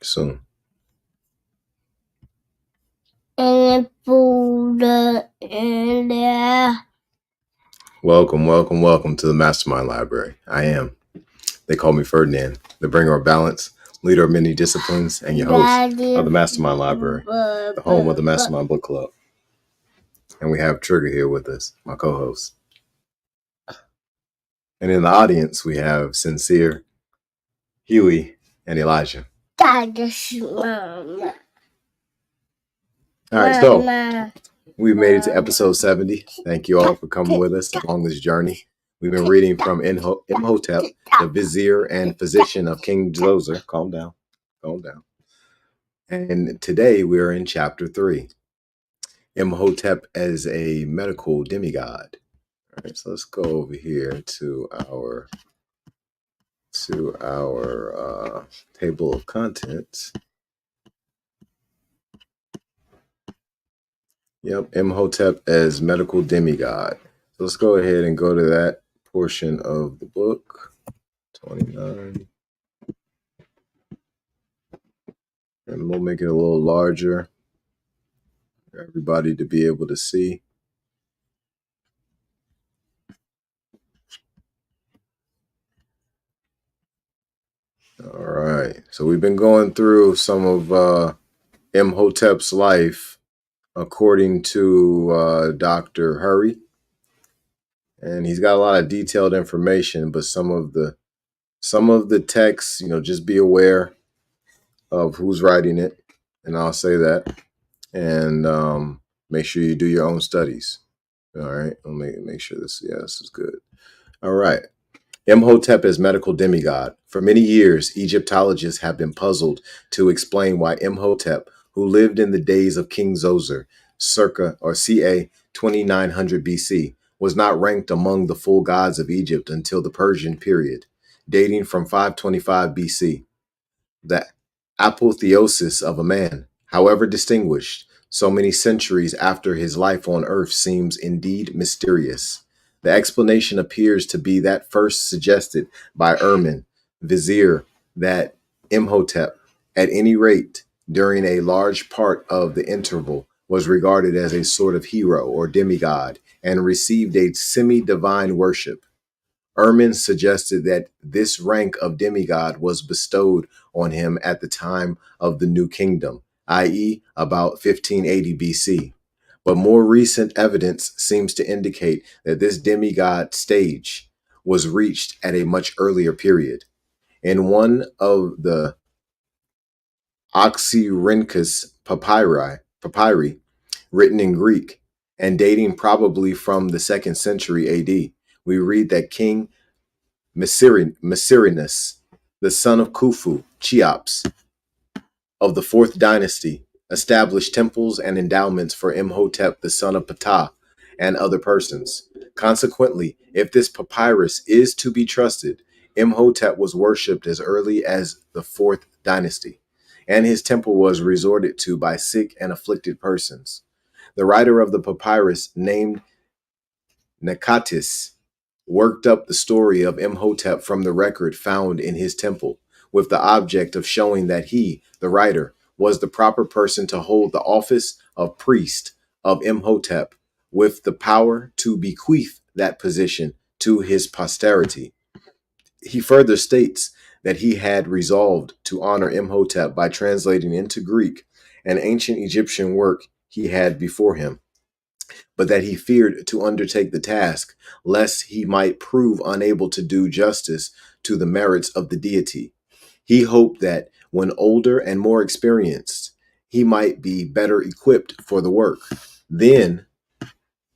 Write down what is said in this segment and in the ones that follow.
Soon. Welcome to the MasterMind Library. I am. They call me Ferdinand, the bringer of balance, leader of many disciplines, and your host of the MasterMind Library, the home of the MasterMind Book Club. And we have Trigger here with us, my co-host. And in the audience, we have Sincere, Huey, and Elijah. All right, so we've made it to episode 70. Thank you all for coming with us along this journey. We've been reading from ImHotep, the Vizier and physician of King Zoser. Calm down. And today we are in chapter 3. ImHotep as a medical demigod. All right, so let's go over here to our table of contents. Yep, ImHotep as medical demigod. So let's go ahead and go to that portion of the book, 29. And we'll make it a little larger for everybody to be able to see. All right. So we've been going through some of ImHotep's life according to Dr. Hurry. And he's got a lot of detailed information, but some of the texts, just be aware of who's writing it. And I'll say that. And make sure you do your own studies. All right. I'll make sure this is good. All right. ImHotep as medical demigod. For many years, Egyptologists have been puzzled to explain why ImHotep, who lived in the days of King Zoser, ca 2900 BC, was not ranked among the full gods of Egypt until the Persian period, dating from 525 BC. The apotheosis of a man, however distinguished, so many centuries after his life on earth seems indeed mysterious. The explanation appears to be that first suggested by Vizier, that ImHotep, at any rate during a large part of the interval, was regarded as a sort of hero or demigod and received a semi-divine worship. Suggested that this rank of demigod was bestowed on him at the time of the New Kingdom, i.e. about 1580 BC. But more recent evidence seems to indicate that this demigod stage was reached at a much earlier period. In one of the Oxyrhynchus papyri, written in Greek and dating probably from the 2nd century AD, we read that King Mycerinus, the son of Khufu, Cheops, of the 4th dynasty, established temples and endowments for ImHotep, the son of Ptah, and other persons. Consequently, if this papyrus is to be trusted, ImHotep was worshipped as early as the 4th dynasty, and his temple was resorted to by sick and afflicted persons. The writer of the papyrus, named Nekatis, worked up the story of ImHotep from the record found in his temple, with the object of showing that he, the writer, was the proper person to hold the office of priest of ImHotep, with the power to bequeath that position to his posterity. He further states that he had resolved to honor ImHotep by translating into Greek an ancient Egyptian work he had before him, but that he feared to undertake the task, lest he might prove unable to do justice to the merits of the deity. He hoped that, when older and more experienced, he might be better equipped for the work. Then,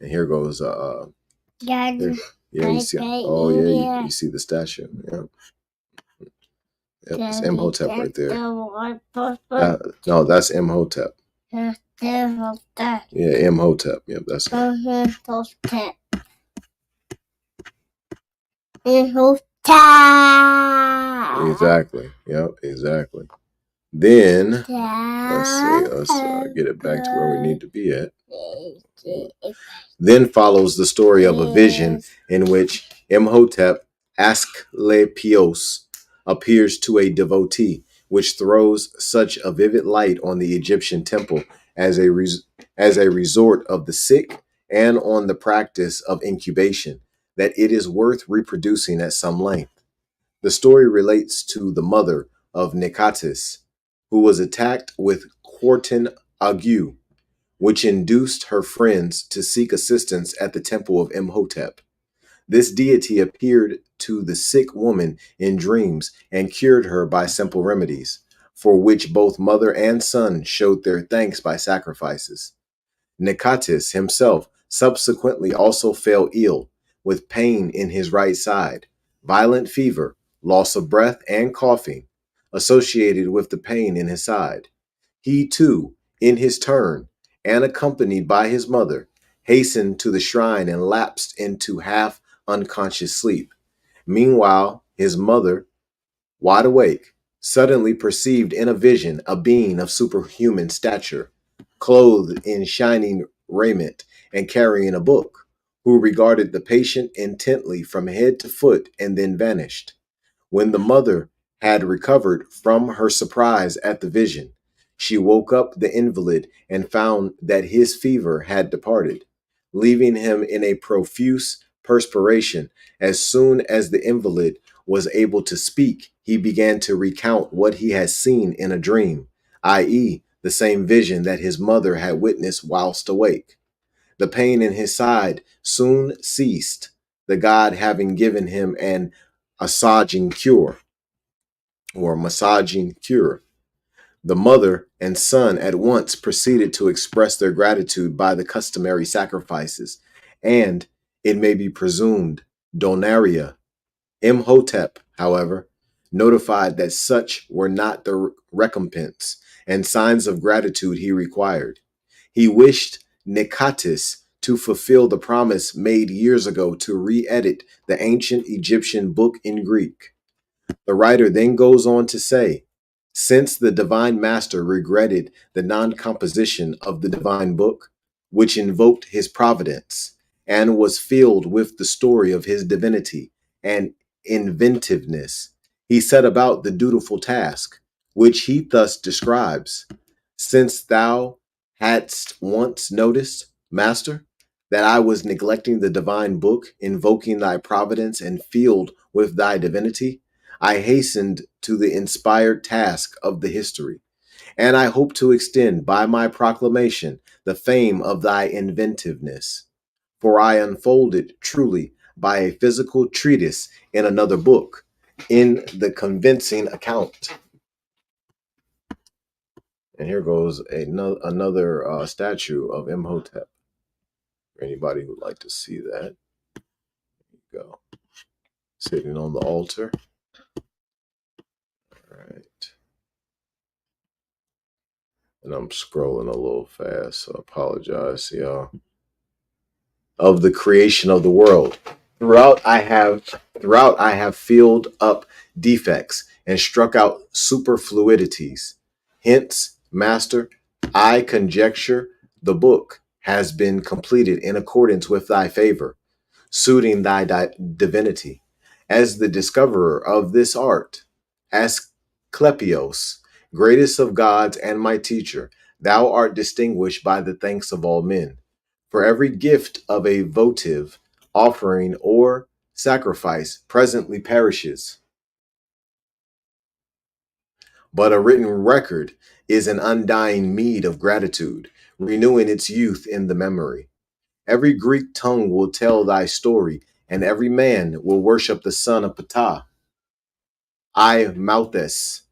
and here goes, you see, you see the statue. Yeah. Yep, it's ImHotep right there. No, that's ImHotep. Yeah, ImHotep. Yep, that's ImHotep. Exactly. Yep, exactly. Then, let's get it back to where we need to be at. Then follows the story of a vision in which MHotep Asklepios appears to a devotee, which throws such a vivid light on the Egyptian temple as a resort of the sick and on the practice of incubation that it is worth reproducing at some length. The story relates to the mother of Nikatis, who was attacked with quartan ague, which induced her friends to seek assistance at the temple of MHotep. This deity appeared to the sick woman in dreams and cured her by simple remedies, for which both mother and son showed their thanks by sacrifices. Nikatis himself subsequently also fell ill, with pain in his right side, violent fever, loss of breath, and coughing associated with the pain in his side. He too, in his turn, and accompanied by his mother, hastened to the shrine and lapsed into half unconscious sleep. Meanwhile, his mother, wide awake, suddenly perceived in a vision a being of superhuman stature, clothed in shining raiment and carrying a book, who regarded the patient intently from head to foot and then vanished. When the mother had recovered from her surprise at the vision, she woke up the invalid and found that his fever had departed, leaving him in a profuse perspiration. As soon as the invalid was able to speak, he began to recount what he had seen in a dream, i.e., the same vision that his mother had witnessed whilst awake. The pain in his side soon ceased, the god having given him an massaging cure. The mother and son at once proceeded to express their gratitude by the customary sacrifices, and, it may be presumed, donaria. MHotep, however, notified that such were not the recompense and signs of gratitude he required. He wished Nikatis to fulfill the promise made years ago to re-edit the ancient Egyptian book in Greek. The writer then goes on to say, since the divine master regretted the non-composition of the divine book, which invoked his providence, and was filled with the story of his divinity and inventiveness, he set about the dutiful task, which he thus describes. Since thou hadst once noticed, Master, that I was neglecting the divine book, invoking thy providence and filled with thy divinity, I hastened to the inspired task of the history, and I hope to extend by my proclamation the fame of thy inventiveness. For I unfolded truly by a physical treatise in another book, in the convincing account. And here goes another statue of MHotep. For anybody who'd like to see that, there you go. Sitting on the altar. All right. And I'm scrolling a little fast, so I apologize, y'all. Of the creation of the world. Throughout I have filled up defects and struck out superfluidities. Hence, Master, I conjecture the book has been completed in accordance with thy favor, suiting thy divinity. As the discoverer of this art, Asclepios, greatest of gods and my teacher, thou art distinguished by the thanks of all men. For every gift of a votive, offering, or sacrifice presently perishes, but a written record is an undying meed of gratitude, renewing its youth in the memory. Every Greek tongue will tell thy story, and every man will worship the son of Ptah. ImHotep.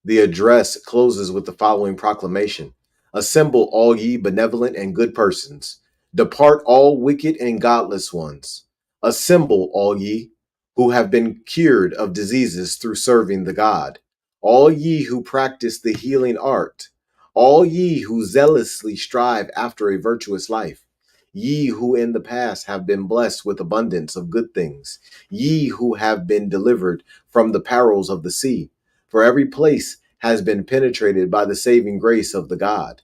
The address closes with the following proclamation. Assemble all ye benevolent and good persons. Depart all wicked and godless ones. Assemble all ye who have been cured of diseases through serving the God. All ye who practice the healing art. All ye who zealously strive after a virtuous life. ye who in the past have been blessed with abundance of good things, ye who have been delivered from the perils of the sea, for every place has been penetrated by the saving grace of the God.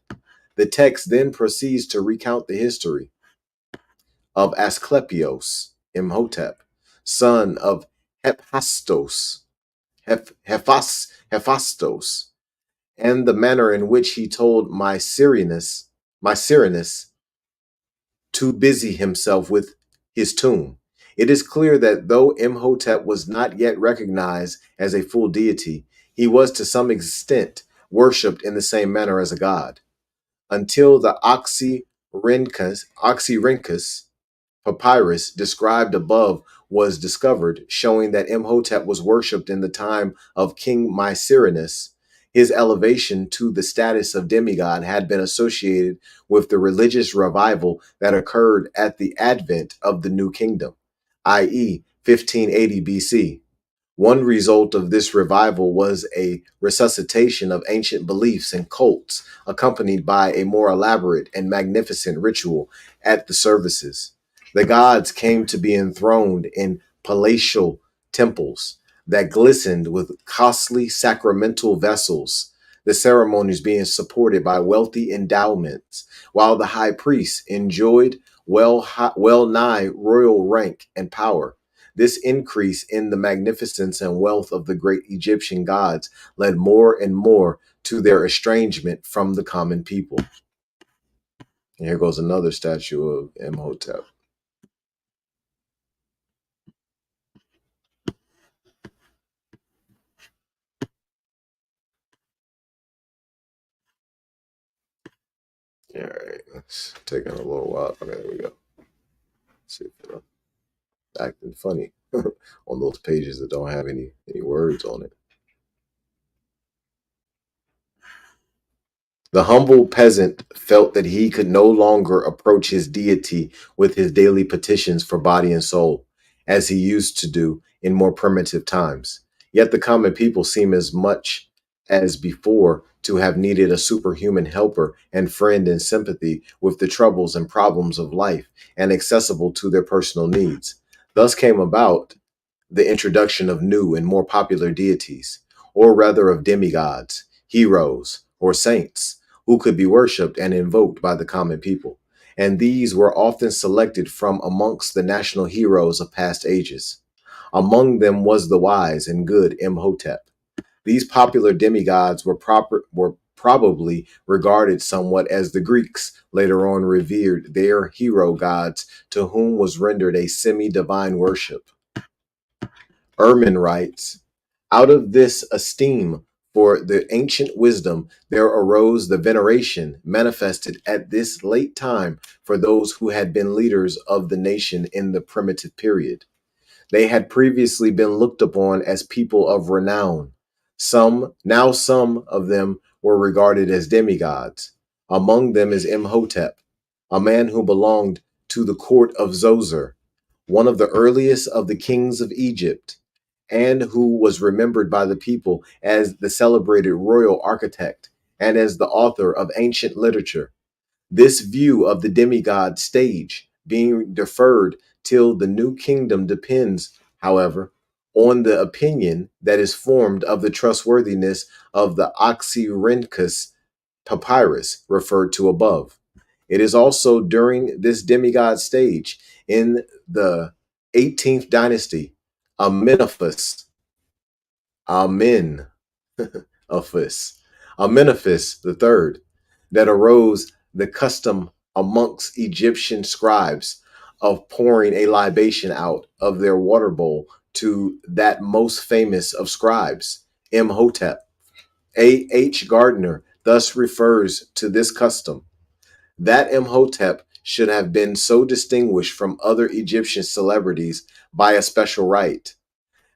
The text then proceeds to recount the history of Asclepios, Imhotep, son of Hephaestus, Hephaestus, and the manner in which he told Mycerinus to busy himself with his tomb. It is clear that though Imhotep was not yet recognized as a full deity, he was to some extent worshipped in the same manner as a god. Until the Oxyrhynchus papyrus described above was discovered, showing that Imhotep was worshipped in the time of King Mycerinus. His elevation to the status of demigod had been associated with the religious revival that occurred at the advent of the New Kingdom, i.e., 1580 BC. One result of this revival was a resuscitation of ancient beliefs and cults, accompanied by a more elaborate and magnificent ritual at the services. The gods came to be enthroned in palatial temples that glistened with costly sacramental vessels, the ceremonies being supported by wealthy endowments, while the high priest enjoyed well nigh royal rank and power. This increase in the magnificence and wealth of the great Egyptian gods led more and more to their estrangement from the common people. And here goes another statue of Imhotep. All right, it's taking a little while. Okay, there we go. Let's see if it'll acting funny on those pages that don't have any words on it. The humble peasant felt that he could no longer approach his deity with his daily petitions for body and soul, as he used to do in more primitive times. Yet the common people seem as much as before to have needed a superhuman helper and friend in sympathy with the troubles and problems of life and accessible to their personal needs. Thus came about the introduction of new and more popular deities, or rather of demigods, heroes, or saints, who could be worshipped and invoked by the common people. And these were often selected from amongst the national heroes of past ages. Among them was the wise and good Imhotep. These popular demigods were probably regarded somewhat as the Greeks later on revered their hero gods, to whom was rendered a semi-divine worship. Ehrman writes, out of this esteem for the ancient wisdom, there arose the veneration manifested at this late time for those who had been leaders of the nation in the primitive period. They had previously been looked upon as people of renown. Some of them were regarded as demigods. Among them is Imhotep, a man who belonged to the court of Zoser, one of the earliest of the kings of Egypt, and who was remembered by the people as the celebrated royal architect and as the author of ancient literature. This view of the demigod stage being deferred till the new kingdom depends, however, on the opinion that is formed of the trustworthiness of the Oxyrhynchus papyrus referred to above. It is also during this demigod stage in the 18th dynasty, Amenophis, Amen, Amenophis the third, that arose the custom amongst Egyptian scribes of pouring a libation out of their water bowl to that most famous of scribes, Imhotep. A. H. Gardner thus refers to this custom, that Imhotep should have been so distinguished from other Egyptian celebrities by a special right,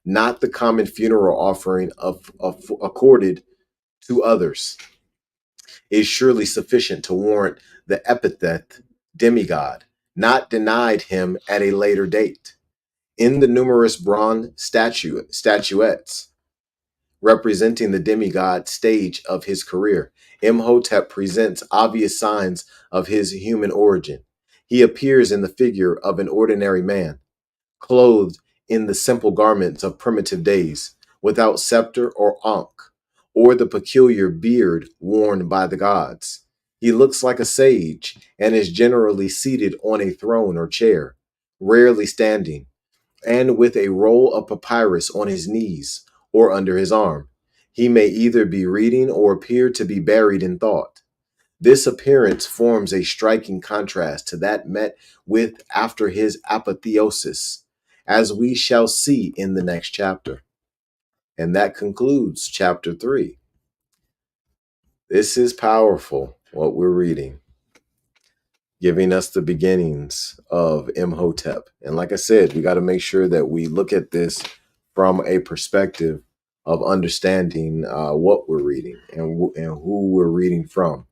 not the common funeral offering accorded to others, is surely sufficient to warrant the epithet demigod, not denied him at a later date. In the numerous bronze statuettes representing the demigod stage of his career, Imhotep presents obvious signs of his human origin. He appears in the figure of an ordinary man, clothed in the simple garments of primitive days, without scepter or ankh, or the peculiar beard worn by the gods. He looks like a sage and is generally seated on a throne or chair, rarely standing, and with a roll of papyrus on his knees or under his arm. He may either be reading or appear to be buried in thought. This appearance forms a striking contrast to that met with after his apotheosis, as we shall see in the next chapter. And that concludes chapter 3. This is powerful, what we're reading, giving us the beginnings of ImHotep. And like I said, we got to make sure that we look at this from a perspective of understanding what we're reading and who we're reading from.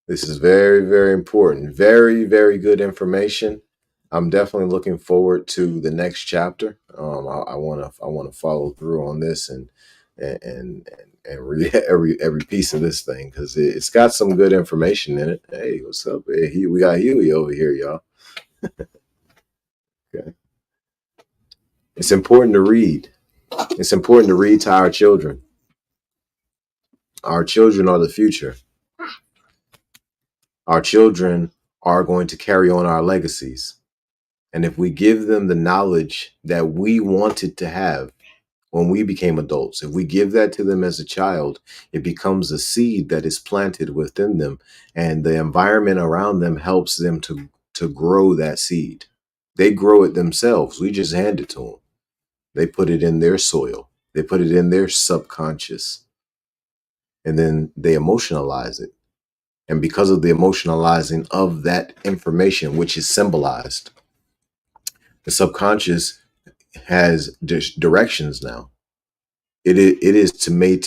This is very, very important. Very, very good information. I'm definitely looking forward to the next chapter. I want to follow through on this and read every piece of this thing because it's got some good information in it. Hey, what's up? Hey, we got Huey over here, y'all. Okay. It's important to read. It's important to read to our children. Our children are the future. Our children are going to carry on our legacies. And if we give them the knowledge that we wanted to have when we became adults, if we give that to them as a child, it becomes a seed that is planted within them, and the environment around them helps them to grow that seed. They grow it themselves. We just hand it to them. They put it in their soil. They put it in their subconscious, and then they emotionalize it. And because of the emotionalizing of that information, which is symbolized, the subconscious has directions now. It is made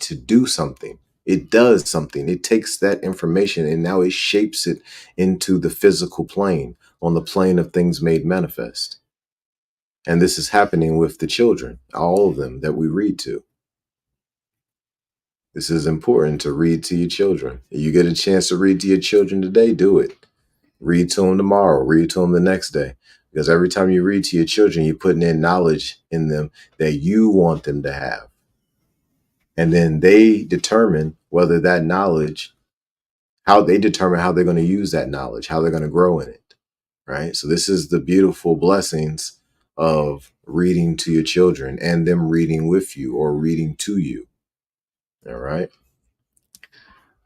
to do something. It does something. It takes that information and now it shapes it into the physical plane, on the plane of things made manifest. And this is happening with the children, all of them that we read to. This is important to read to your children. If you get a chance to read to your children today, do it. Read to them tomorrow, read to them the next day. Because every time you read to your children, you're putting in knowledge in them that you want them to have. And then they determine whether that knowledge, how they're going to use that knowledge, how they're going to grow in it. Right. So this is the beautiful blessings of reading to your children and them reading with you or reading to you. All right.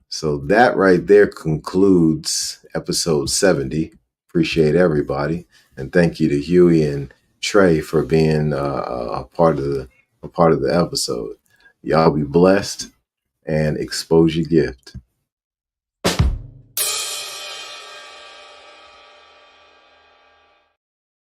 So that right there concludes episode 70. Appreciate everybody. And thank you to Huey and Trey for being a part of the episode. Y'all be blessed and expose your gift.